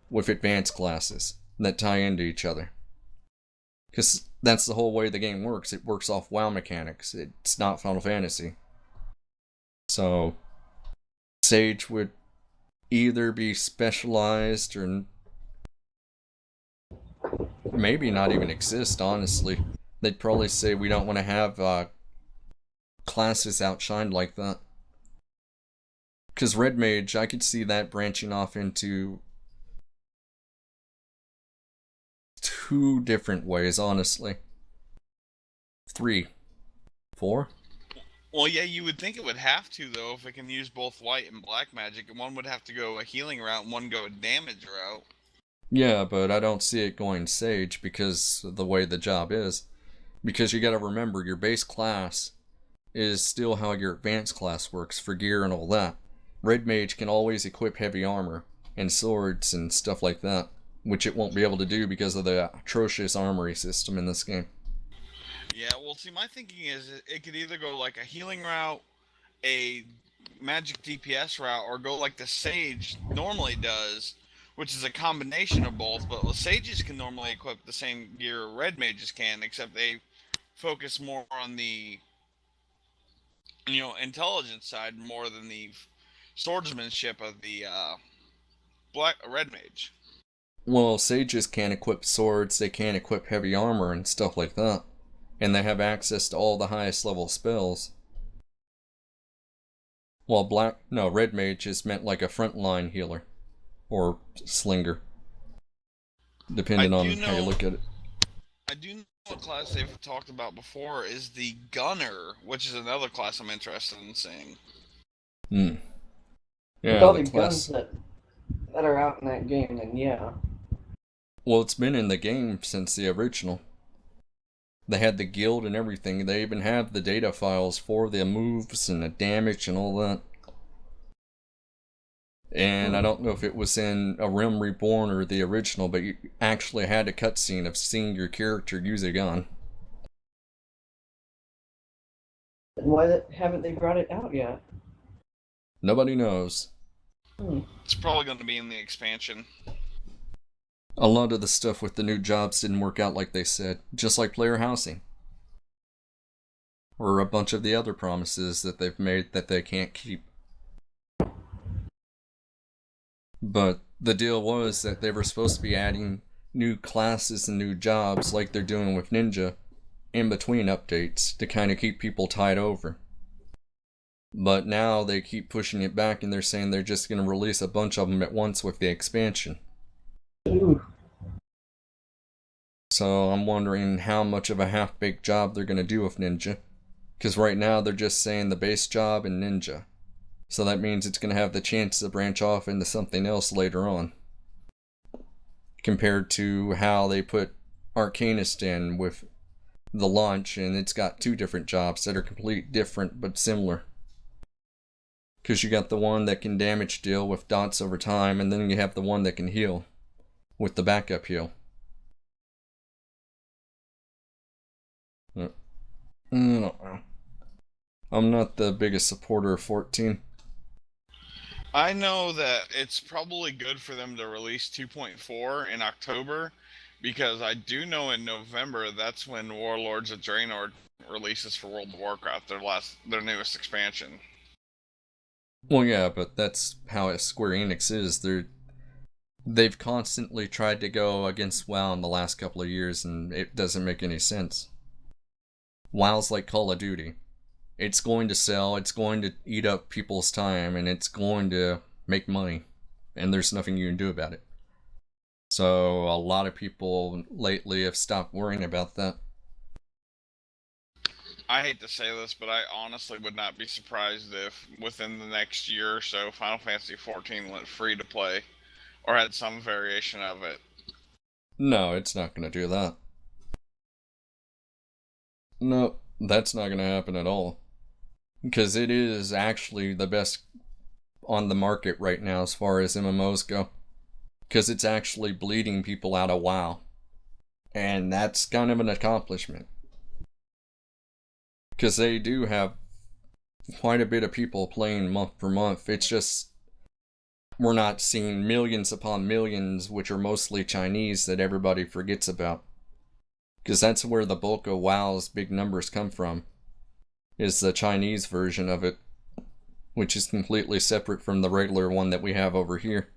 With advanced classes that tie into each other. Because that's the whole way the game works. It works off WoW mechanics. It's not Final Fantasy. So, Sage would either be specialized or maybe not even exist, honestly. They'd probably say we don't want to have classes outshined like that. Because Red Mage, I could see that branching off into 2 different ways, honestly. 3. 4? Well, yeah, you would think it would have to, though, if it can use both white and black magic, and one would have to go a healing route and one go a damage route. Yeah, but I don't see it going Sage because of the way the job is. Because you gotta remember, your base class is still how your advanced class works for gear and all that. Red Mage can always equip heavy armor and swords and stuff like that, which it won't be able to do because of the atrocious armory system in this game. Yeah, well, see, my thinking is it could either go like a healing route, a magic DPS route, or go like the Sage normally does, which is a combination of both. But Sages can normally equip the same gear Red Mages can, except they focus more on the intelligence side more than the swordsmanship of the Red Mage. Well, Sages can't equip swords, they can't equip heavy armor and stuff like that. And they have access to all the highest level spells. While Red Mage is meant like a frontline healer. Or slinger. Depending on how you look at it. I do know a class they've talked about before is the Gunner, which is another class I'm interested in seeing. Yeah, with all the guns that are out in that game, then yeah. Well, it's been in the game since the original. They had the guild and everything. They even have the data files for the moves and the damage and all that. And I don't know if it was in A Realm Reborn or the original, but you actually had a cutscene of seeing your character use a gun. And why haven't they brought it out yet? Nobody knows. It's probably going to be in the expansion. A lot of the stuff with the new jobs didn't work out like they said, just like player housing. Or a bunch of the other promises that they've made that they can't keep. But the deal was that they were supposed to be adding new classes and new jobs like they're doing with Ninja in between updates to kind of keep people tied over. But now they keep pushing it back and they're saying they're just going to release a bunch of them at once with the expansion. Ooh. So I'm wondering how much of a half-baked job they're going to do with Ninja. Because right now they're just saying the base job and Ninja. So that means it's going to have the chance to branch off into something else later on. Compared to how they put Arcanist in with the launch, and it's got 2 different jobs that are completely different but similar. Because you got the one that can damage deal with dots over time, and then you have the one that can heal with the backup heal. I don't know. I'm not the biggest supporter of 14. I know that it's probably good for them to release 2.4 in October, because I do know in November that's when Warlords of Draenor releases for World of Warcraft, their newest expansion. Well, yeah, but that's how Square Enix is. They've constantly tried to go against WoW in the last couple of years, and it doesn't make any sense. WoW's like Call of Duty. It's going to sell, it's going to eat up people's time, and it's going to make money. And there's nothing you can do about it. So a lot of people lately have stopped worrying about that. I hate to say this, but I honestly would not be surprised if within the next year or so Final Fantasy XIV went free to play, or had some variation of it. No, it's not going to do that. No, That's not going to happen at all. Because it is actually the best on the market right now as far as MMOs go. Because it's actually bleeding people out of WoW. And that's kind of an accomplishment. Because they do have quite a bit of people playing month per month. It's just we're not seeing millions upon millions, which are mostly Chinese, that everybody forgets about. Because that's where the bulk of WoW's big numbers come from, is the Chinese version of it, which is completely separate from the regular one that we have over here.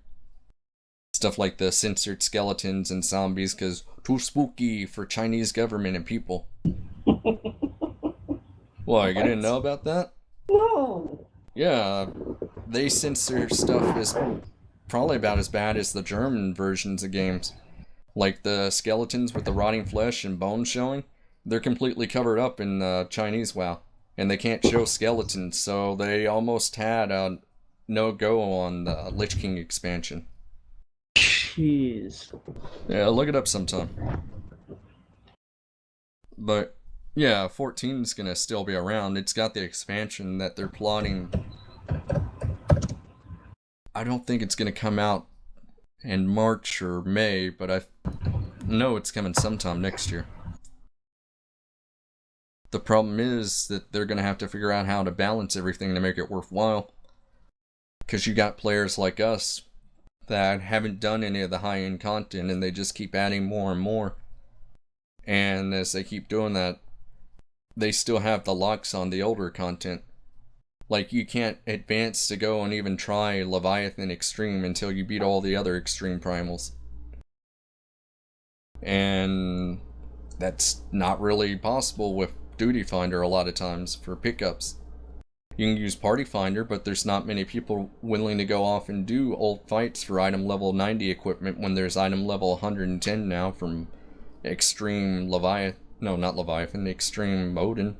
Stuff like the censored skeletons and zombies, because too spooky for Chinese government and people. Why, you didn't know about that? No. Yeah, they censor stuff is probably about as bad as the German versions of games. Like the skeletons with the rotting flesh and bones showing, they're completely covered up in Chinese WoW. And they can't show skeletons, so they almost had a no-go on the Lich King expansion. Jeez. Yeah, look it up sometime. But yeah, 14 is gonna still be around. It's got the expansion that they're plotting. I don't think it's gonna come out in March or May, but I know it's coming sometime next year. The problem is that they're gonna have to figure out how to balance everything to make it worthwhile. Because you got players like us that haven't done any of the high-end content and they just keep adding more and more. And as they keep doing that, they still have the locks on the older content. Like, you can't advance to go and even try Leviathan Extreme until you beat all the other Extreme Primals. And that's not really possible with Duty Finder a lot of times for pickups. You can use Party Finder, but there's not many people willing to go off and do old fights for item level 90 equipment when there's item level 110 now from Extreme Leviathan. No, not Leviathan, Extreme Odin.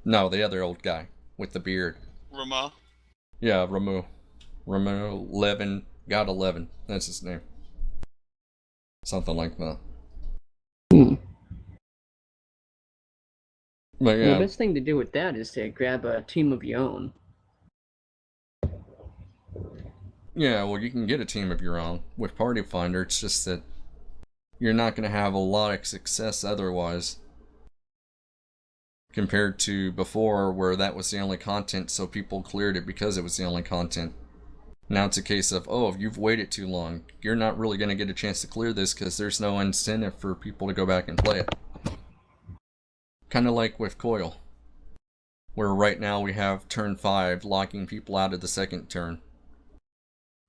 No, the other old guy with the beard. Rama. Yeah, Ramu. Ramu 11, God 11, that's his name. Something like that. But yeah. The best thing to do with that is to grab a team of your own. Yeah, well, you can get a team of your own with Party Finder. It's just that you're not going to have a lot of success otherwise. Compared to before, where that was the only content, so people cleared it because it was the only content. Now it's a case of, oh, if you've waited too long, you're not really going to get a chance to clear this because there's no incentive for people to go back and play it. Kind of like with Coil, where right now we have turn 5 locking people out of the second turn.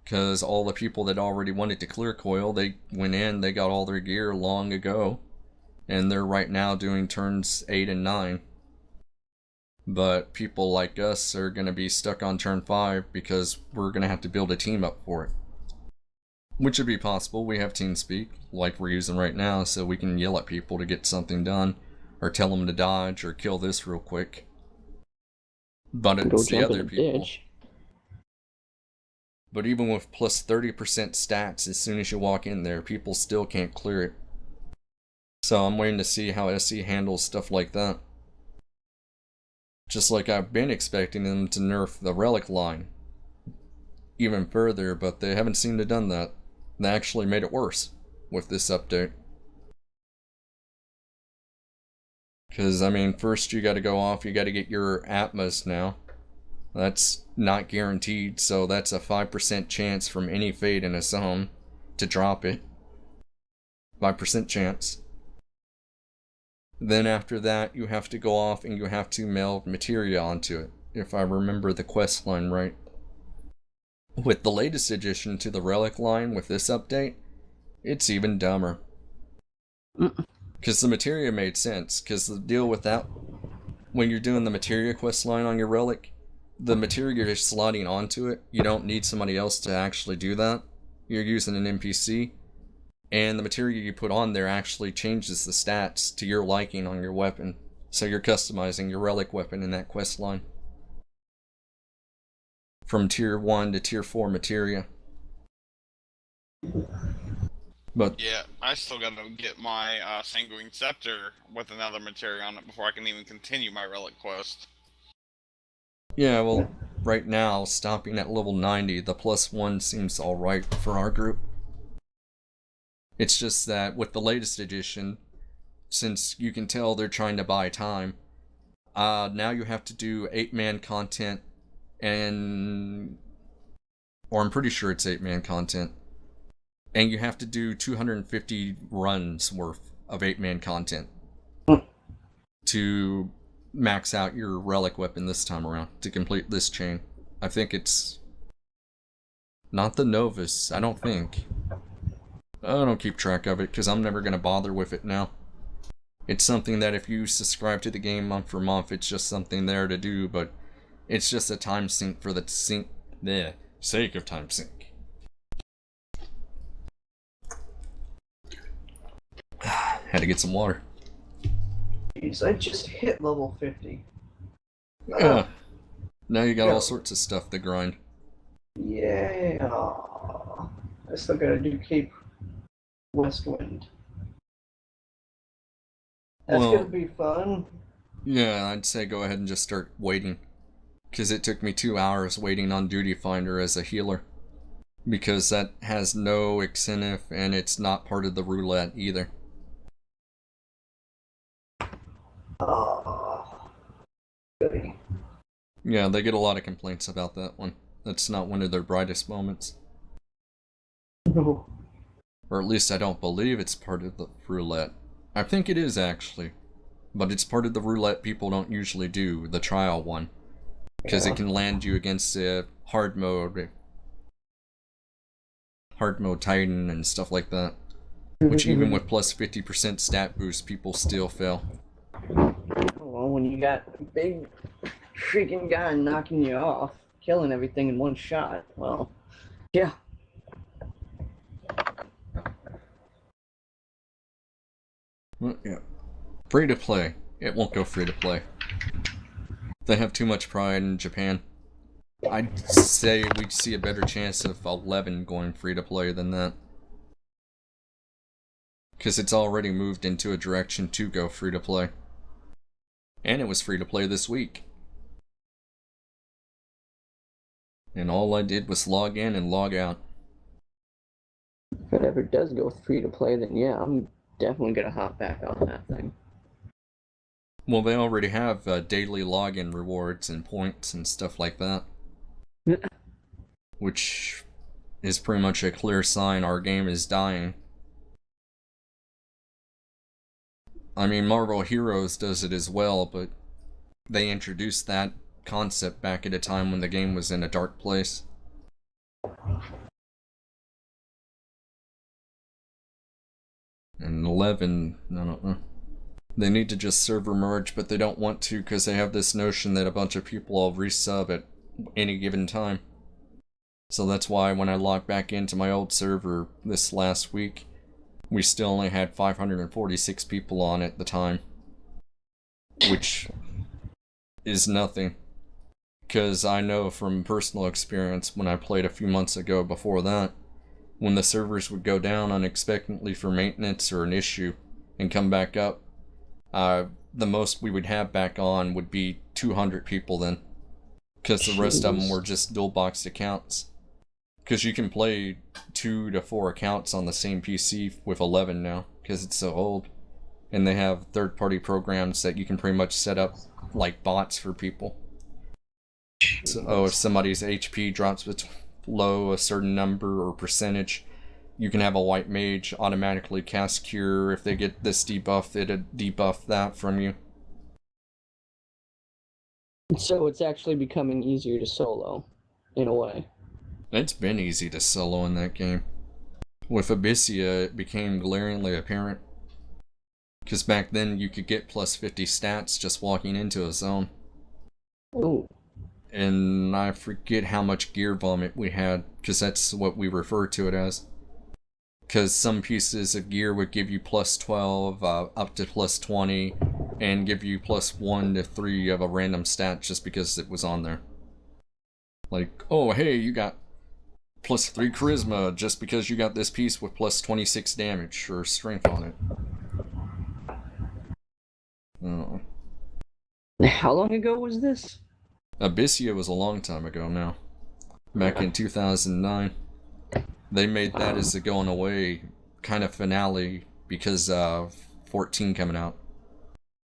Because all the people that already wanted to clear Coil, they went in, they got all their gear long ago, and they're right now doing turns 8 and 9. But people like us are going to be stuck on turn 5 because we're going to have to build a team up for it. Which would be possible. We have TeamSpeak, like we're using right now, so we can yell at people to get something done, or tell them to dodge, or kill this real quick. But it's the other people. Ditch. But even with plus 30% stats, as soon as you walk in there, people still can't clear it. So I'm waiting to see how SE handles stuff like that. Just like I've been expecting them to nerf the Relic line even further, but they haven't seemed to have done that. They actually made it worse with this update. Because, I mean, first you gotta go off, you gotta get your Atmos now. That's not guaranteed, so that's a 5% chance from any fate in a zone to drop it. 5% chance. Then after that, you have to go off and you have to meld materia onto it, if I remember the quest line right. With the latest addition to the Relic line with this update, it's even dumber. Because the materia made sense, because the deal with that, when you're doing the materia quest line on your Relic, the materia you're just sliding onto it, you don't need somebody else to actually do that. You're using an NPC. And the materia you put on there actually changes the stats to your liking on your weapon. So you're customizing your Relic weapon in that quest line. From tier 1 to tier 4 materia. But Yeah, I still gotta get my Sanguine Scepter with another materia on it before I can even continue my relic quest. yeah, well, right now, stopping at level 90, the +1 seems alright for our group. It's just that with the latest edition, since you can tell they're trying to buy time, now you have to do 8-man content, and or I'm pretty sure it's 8-man content, and you have to do 250 runs worth of 8-man content to max out your relic weapon this time around to complete this chain. I think it's not the Novus, I don't think. I don't keep track of it because I'm never going to bother with it now. It's something that if you subscribe to the game month for month, it's just something there to do, but it's just a time sink for the sake of time sink. Had to get some water. Jeez, I just hit level 50. Yeah. Now you got all sorts of stuff to grind. Yeah. I still gotta do Cape Westwind. That's gonna be fun. Yeah, I'd say go ahead and just start waiting. Because it took me 2 hours waiting on Duty Finder as a healer. Because that has no incentive and it's not part of the roulette either. Goody. Yeah, they get a lot of complaints about that one. That's not one of their brightest moments. No. Or at least I don't believe it's part of the roulette. I think it is actually. But it's part of the roulette people don't usually do, the trial one. Because it can land you against a hard mode Titan and stuff like that. Which even with plus 50% stat boost, people still fail. Well, when you got a big freaking guy knocking you off, killing everything in one shot, well, yeah. Well, yeah. Free to play. It won't go free to play. They have too much pride in Japan. I'd say we'd see a better chance of 11 going free to play than that. Because it's already moved into a direction to go free to play. And it was free to play this week. And all I did was log in and log out. If it ever does go free to play, then yeah, I'm definitely gonna hop back on that thing. Well, they already have daily login rewards and points and stuff like that. Which is pretty much a clear sign our game is dying. I mean, Marvel Heroes does it as well, but they introduced that concept back at a time when the game was in a dark place. And 11, I don't know. They need to just server merge, but they don't want to because they have this notion that a bunch of people will resub at any given time. So that's why when I logged back into my old server this last week, we still only had 546 people on at the time. Which is nothing. Because I know from personal experience when I played a few months ago before that, when the servers would go down unexpectedly for maintenance or an issue and come back up, the most we would have back on would be 200 people then. Because the rest of them were just dual boxed accounts. Because you can play 2 to 4 accounts on the same PC with 11 now, because it's so old. And they have third-party programs that you can pretty much set up like bots for people. So, if somebody's HP drops below a certain number or percentage, you can have a white mage automatically cast Cure. If they get this debuff, it'll debuff that from you. So it's actually becoming easier to solo, in a way. It's been easy to solo in that game. With Abyssia, it became glaringly apparent. Because back then, you could get plus 50 stats just walking into a zone. Ooh. And I forget how much gear vomit we had, because that's what we refer to it as. Because some pieces of gear would give you plus 12, up to plus 20, and give you plus 1 to 3 of a random stat just because it was on there. Like, oh hey, you got plus 3 charisma just because you got this piece with plus 26 damage or strength on it. Oh. How long ago was this? Abyssia was a long time ago now. Back in 2009. They made that as a going away kind of finale because of 14 coming out.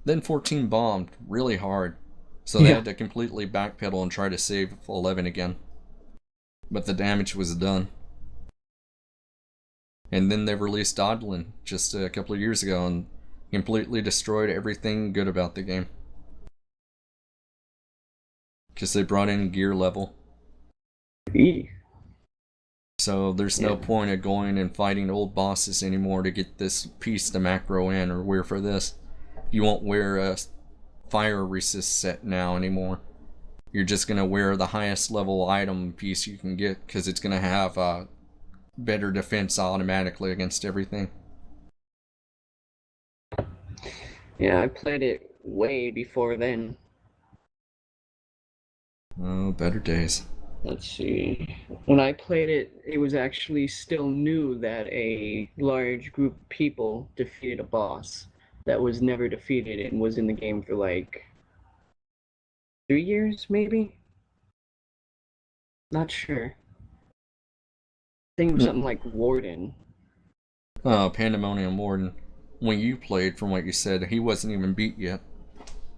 Then 14 bombed really hard, so they had to completely backpedal and try to save 11 again. But the damage was done. And then they released Odlin just a couple of years ago and completely destroyed everything good about the game. Because they brought in gear level. So there's no point of going and fighting old bosses anymore to get this piece to macro in or wear for this. You won't wear a fire resist set now anymore. You're just going to wear the highest level item piece you can get because it's going to have better defense automatically against everything. Yeah, I played it way before then. Oh, better days. Let's see. When I played it, it was actually still new that a large group of people defeated a boss that was never defeated and was in the game for like 3 years, maybe? Not sure. I think it was something like Warden. Pandemonium Warden. When you played, from what you said, he wasn't even beat yet.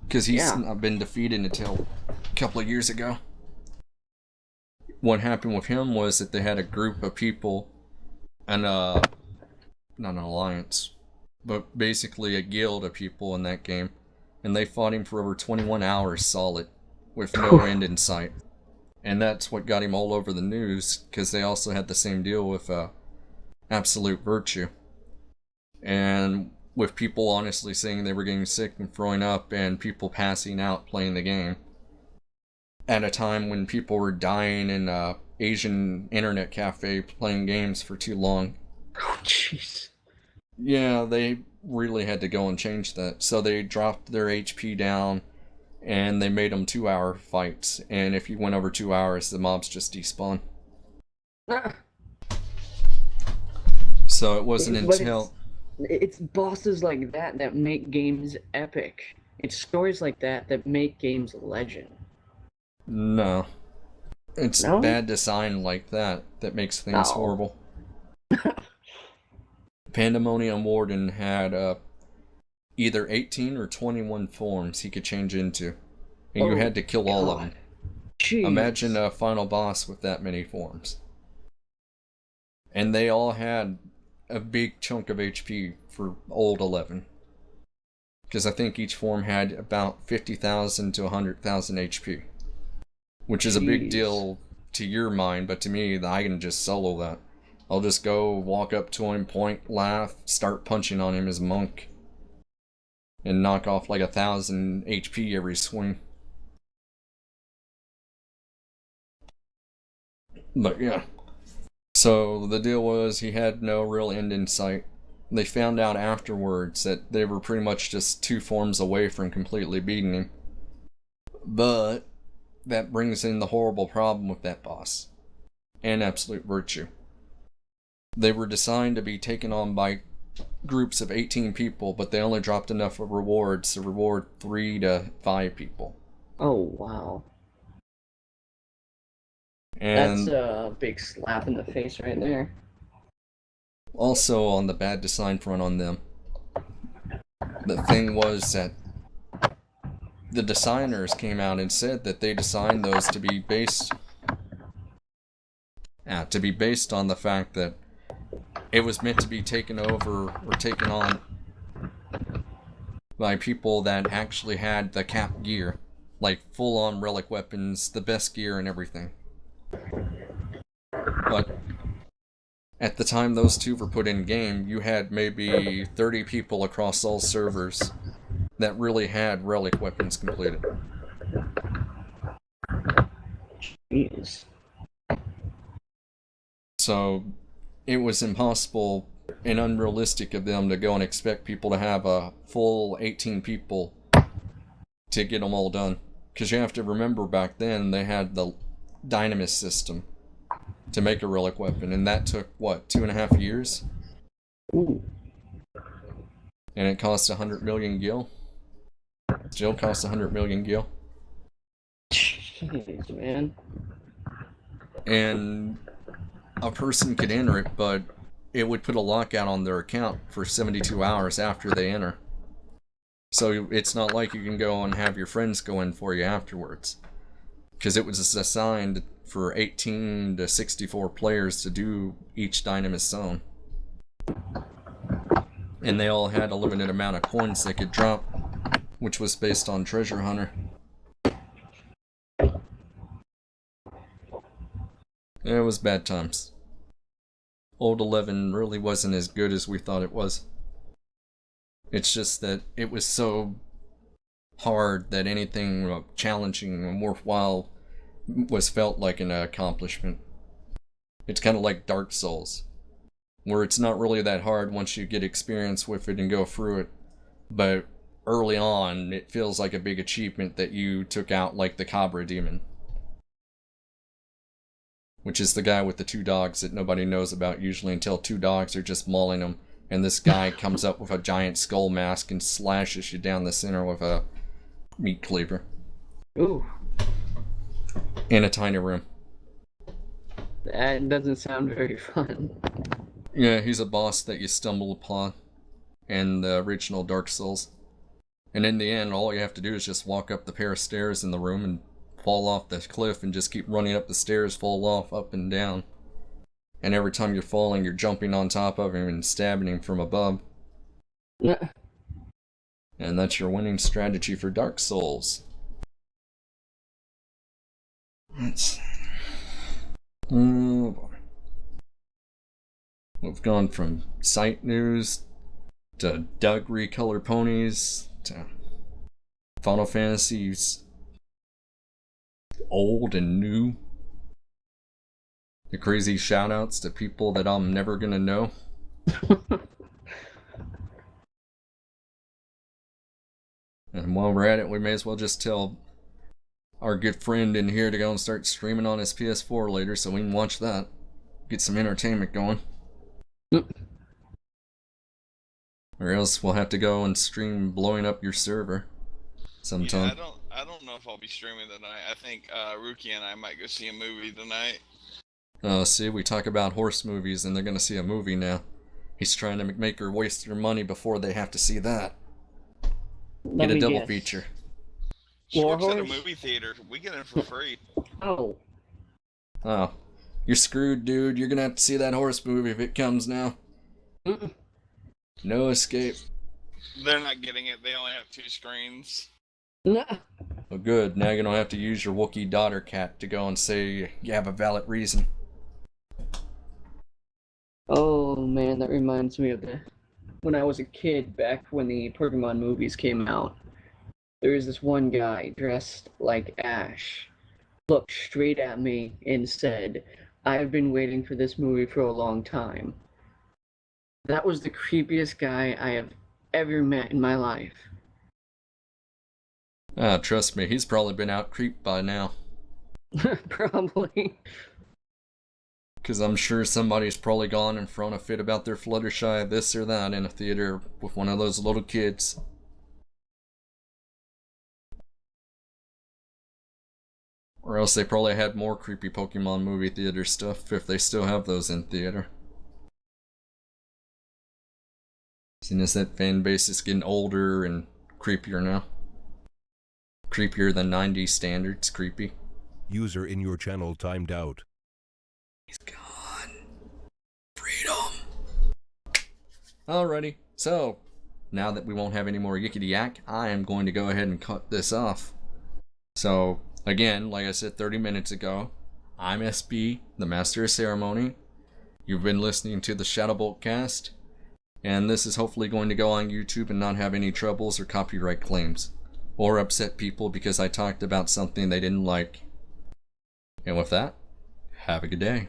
Because he's not been defeated until a couple of years ago. What happened with him was that they had a group of people, and not an alliance, but basically a guild of people in that game, and they fought him for over 21 hours solid, with no end in sight. And that's what got him all over the news, because they also had the same deal with Absolute Virtue. And with people honestly saying they were getting sick and throwing up, and people passing out playing the game. At a time when people were dying in a Asian internet cafe playing games for too long. Oh, jeez. Yeah, they really had to go and change that. So they dropped their HP down, and they made them 2-hour fights. And if you went over 2 hours, the mobs just despawn. So it wasn't until... It's bosses like that that make games epic. It's stories like that that make games legend. No. It's bad design like that that makes things horrible. Pandemonium Warden had either 18 or 21 forms he could change into. And you had to kill all of them. Jeez. Imagine a final boss with that many forms. And they all had a big chunk of HP for old 11. Because I think each form had about 50,000 to 100,000 HP. Which is a big deal to your mind, but to me, I can just solo that. I'll just go, walk up to him, point, laugh, start punching on him as monk. And knock off like 1,000 HP every swing. But yeah. So the deal was he had no real end in sight. They found out afterwards that they were pretty much just 2 forms away from completely beating him. But that brings in the horrible problem with that boss. And Absolute Virtue. They were designed to be taken on by groups of 18 people, but they only dropped enough of rewards to reward 3 to 5 people. Oh, wow. And that's a big slap in the face right there. Also on the bad design front on them, the thing was that the designers came out and said that they designed those to be based on the fact that it was meant to be taken over or taken on by people that actually had the cap gear, like full-on relic weapons, the best gear and everything. But at the time those 2 were put in game, you had maybe 30 people across all servers that really had relic weapons completed. Jeez. So it was impossible and unrealistic of them to go and expect people to have a full 18 people to get them all done. Because you have to remember back then they had the Dynamis system. to make a relic weapon, and that took, what, 2.5 years? Ooh. And it cost 100 million gil. Still costs 100 million gil. Jeez, man. And a person could enter it, but it would put a lockout on their account for 72 hours after they enter. So it's not like you can go and have your friends go in for you afterwards. Because it was assigned for 18 to 64 players to do each Dynamis zone. And they all had a limited amount of coins they could drop, which was based on Treasure Hunter. It was bad times. Old 11 really wasn't as good as we thought it was. It's just that it was so hard that anything challenging and worthwhile was felt like an accomplishment. It's kind of like Dark Souls, where it's not really that hard once you get experience with it and go through it, but early on it feels like a big achievement that you took out like the Cobra Demon, which is the guy with the 2 dogs that nobody knows about usually until 2 dogs are just mauling him, and this guy comes up with a giant skull mask and slashes you down the center with a meat cleaver. Ooh. In a tiny room. That doesn't sound very fun. Yeah, he's a boss that you stumble upon in the original Dark Souls. And in the end, all you have to do is just walk up the pair of stairs in the room and fall off the cliff and just keep running up the stairs, fall off, up and down. And every time you're falling, you're jumping on top of him and stabbing him from above. And that's your winning strategy for Dark Souls. Let's... Oh boy. We've gone from site news to Doug recolor ponies to Final Fantasies old and new. The crazy shoutouts to people that I'm never gonna know. And while we're at it, we may as well just tell our good friend in here to go and start streaming on his PS4 later so we can watch that. Get some entertainment going. Or else we'll have to go and stream blowing up your server sometime. Yeah, I don't know if I'll be streaming tonight. I think Ruki and I might go see a movie tonight. Oh, see, we talk about horse movies and they're gonna see a movie now. He's trying to make her waste their money before they have to see that. Get a double feature. She War works at a Horse? movie theater. We get in for free. Oh. Oh. You're screwed, dude. You're gonna have to see that horse movie if it comes now. Mm-mm. No escape. They're not getting it. They only have 2 screens. Nah. Well, good. Now you're gonna have to use your Wookiee daughter cat to go and say you have a valid reason. Oh man, that reminds me of when I was a kid, back when the Pokemon movies came out. There was this one guy dressed like Ash, looked straight at me and said, "I've been waiting for this movie for a long time." That was the creepiest guy I have ever met in my life. Ah, trust me, he's probably been out creeped by now. Probably. Because I'm sure somebody's probably gone and thrown a fit about their Fluttershy this or that in a theater with one of those little kids. Or else they probably had more creepy Pokemon movie theater stuff if they still have those in theater. Seeing as that fan base is getting older and creepier now. Creepier than 90s standards, creepy. User in your channel timed out. He's gone. Freedom! Alrighty, so, now that we won't have any more yickety yak, I am going to go ahead and cut this off. So, again, like I said 30 minutes ago, I'm SB, the Master of Ceremony. You've been listening to the Shadowboltcast, and this is hopefully going to go on YouTube and not have any troubles or copyright claims, or upset people because I talked about something they didn't like. And with that, have a good day.